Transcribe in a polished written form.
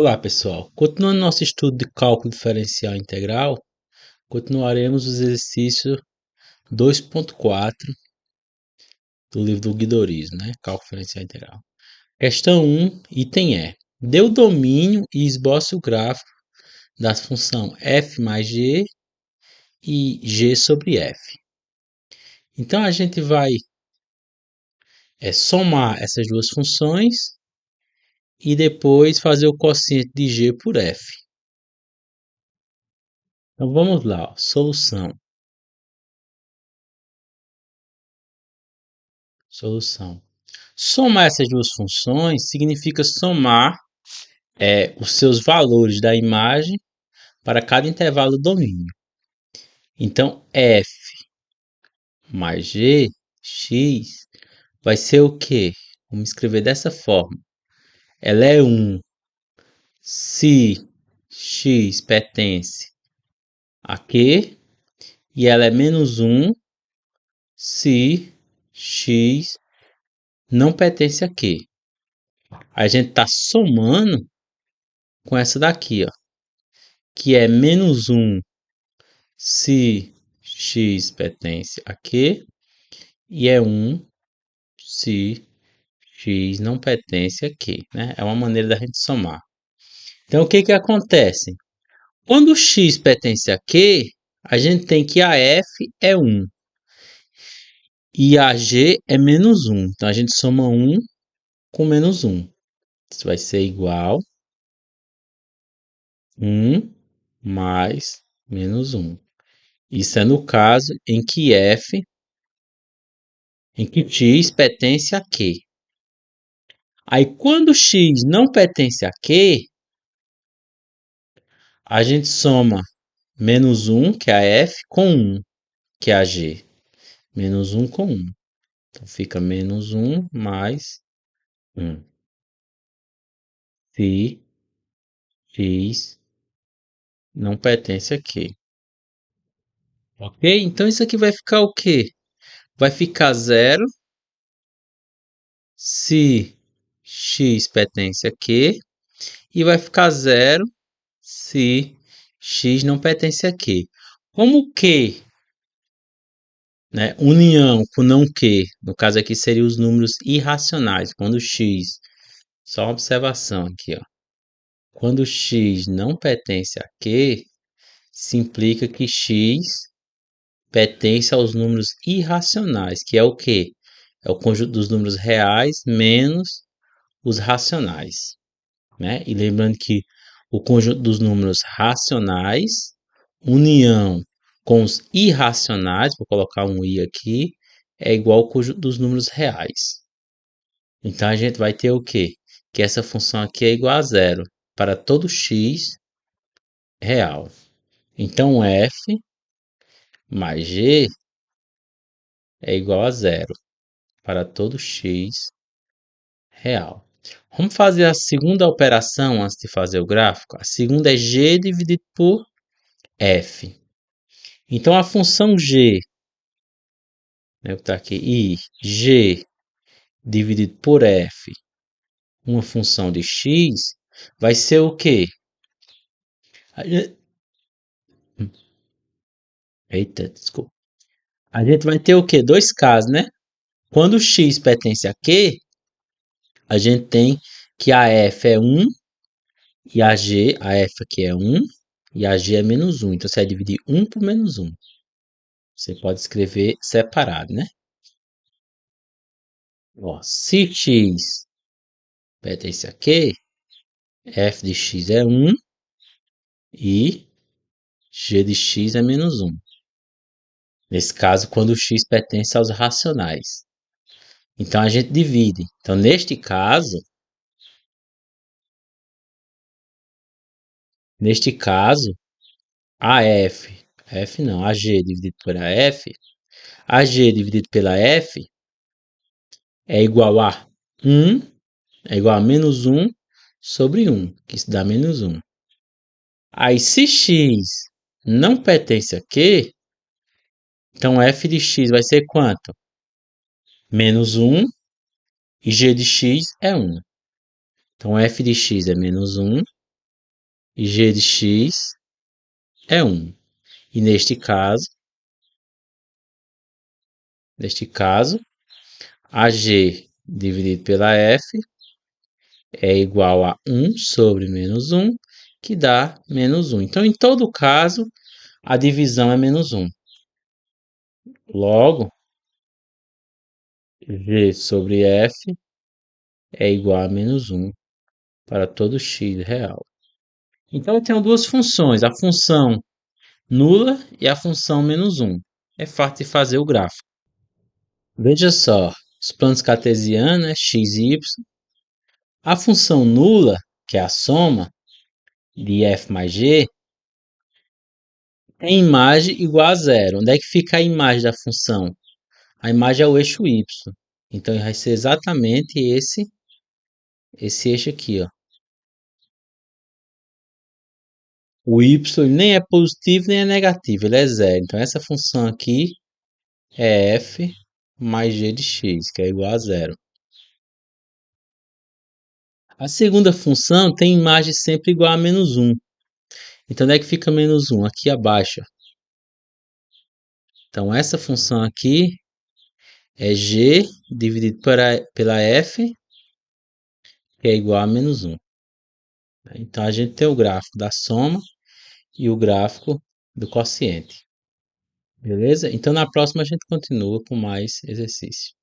Olá, pessoal. Continuando nosso estudo de cálculo diferencial integral, continuaremos os exercícios 2.4 do livro do Guidorismo, né? Cálculo diferencial integral. Questão 1, item E. Dê o domínio e esboce o gráfico da função f mais g e g sobre f. Então, a gente vai somar essas duas funções e depois fazer o quociente de g por f. Então, vamos lá. Ó. Solução. Somar essas duas funções significa somar os seus valores da imagem para cada intervalo do domínio. Então, f mais g, x, vai ser o quê? Vamos escrever dessa forma. Ela é 1 se x pertence a Q, e ela é menos 1 se x não pertence a Q. A gente está somando com essa daqui, ó, que é menos 1 se x pertence a Q, e é 1 se x não pertence a Q, né? É uma maneira da gente somar. Então, o que que acontece? Quando x pertence a Q, a gente tem que a f é 1 e a g é menos 1. Então, a gente soma 1 com menos 1. Isso vai ser igual a 1 mais menos 1. Isso é no caso em que x pertence a Q. Aí, quando x não pertence a Q, a gente soma menos 1, que é a f, com 1, que é a g. Menos 1 com 1. Então, fica menos 1 mais 1. Se x não pertence a Q. Ok? Então, isso aqui vai ficar o quê? Vai ficar 0 se x pertence a Q. E vai ficar 0 se x não pertence a Q. Como Q, né, união com não Q, no caso aqui seriam os números irracionais, quando x, só uma observação aqui, ó, quando x não pertence a Q, se implica que x pertence aos números irracionais, que é o quê? É o conjunto dos números reais menos os racionais, né? E lembrando que o conjunto dos números racionais, união com os irracionais, vou colocar um i aqui, é igual ao conjunto dos números reais. Então, a gente vai ter o quê? Que essa função aqui é igual a zero para todo x real. Então, f mais g é igual a zero para todo x real. Vamos fazer a segunda operação antes de fazer o gráfico. A segunda é g dividido por f. Então, a função g, né, que está aqui, i, g dividido por f, uma função de x, vai ser o quê? Eita, desculpa. A gente vai ter o quê? Dois casos, né? Quando x pertence a q, a gente tem que a f é 1 e a f aqui é 1 e a g é menos 1. Então, você vai dividir 1 por menos 1. Você pode escrever separado, né? Ó, se x pertence a q, f de x é 1 e g de x é menos 1. Nesse caso, quando o x pertence aos racionais. Então, a gente divide. Então, neste caso, a g dividido pela f é igual a 1, é igual a menos 1 sobre 1, que isso dá menos 1. Aí, se x não pertence a q, então f de x vai ser quanto? Menos 1 e g de x é 1. Então, f de x é menos 1 g de x é 1. E neste caso, AG dividido pela F é igual a 1 sobre menos 1, que dá menos 1. Então, em todo caso, a divisão é menos 1. Logo, G sobre F é igual a menos 1 para todo x real. Então, eu tenho duas funções, a função nula e a função menos 1. É fácil de fazer o gráfico. Veja só, os planos cartesianos, né, x e y. A função nula, que é a soma de f mais g, tem imagem igual a zero. Onde é que fica a imagem da função? A imagem é o eixo y. Então, vai ser exatamente esse eixo aqui, ó. O y nem é positivo nem é negativo, ele é zero. Então, essa função aqui é f mais g de x, que é igual a zero. A segunda função tem imagem sempre igual a menos 1. Então, onde é que fica menos 1? Aqui abaixo. Então, essa função aqui é g dividido pela f, que é igual a menos 1. Então, a gente tem o gráfico da soma e o gráfico do quociente. Beleza? Então, na próxima a gente continua com mais exercício.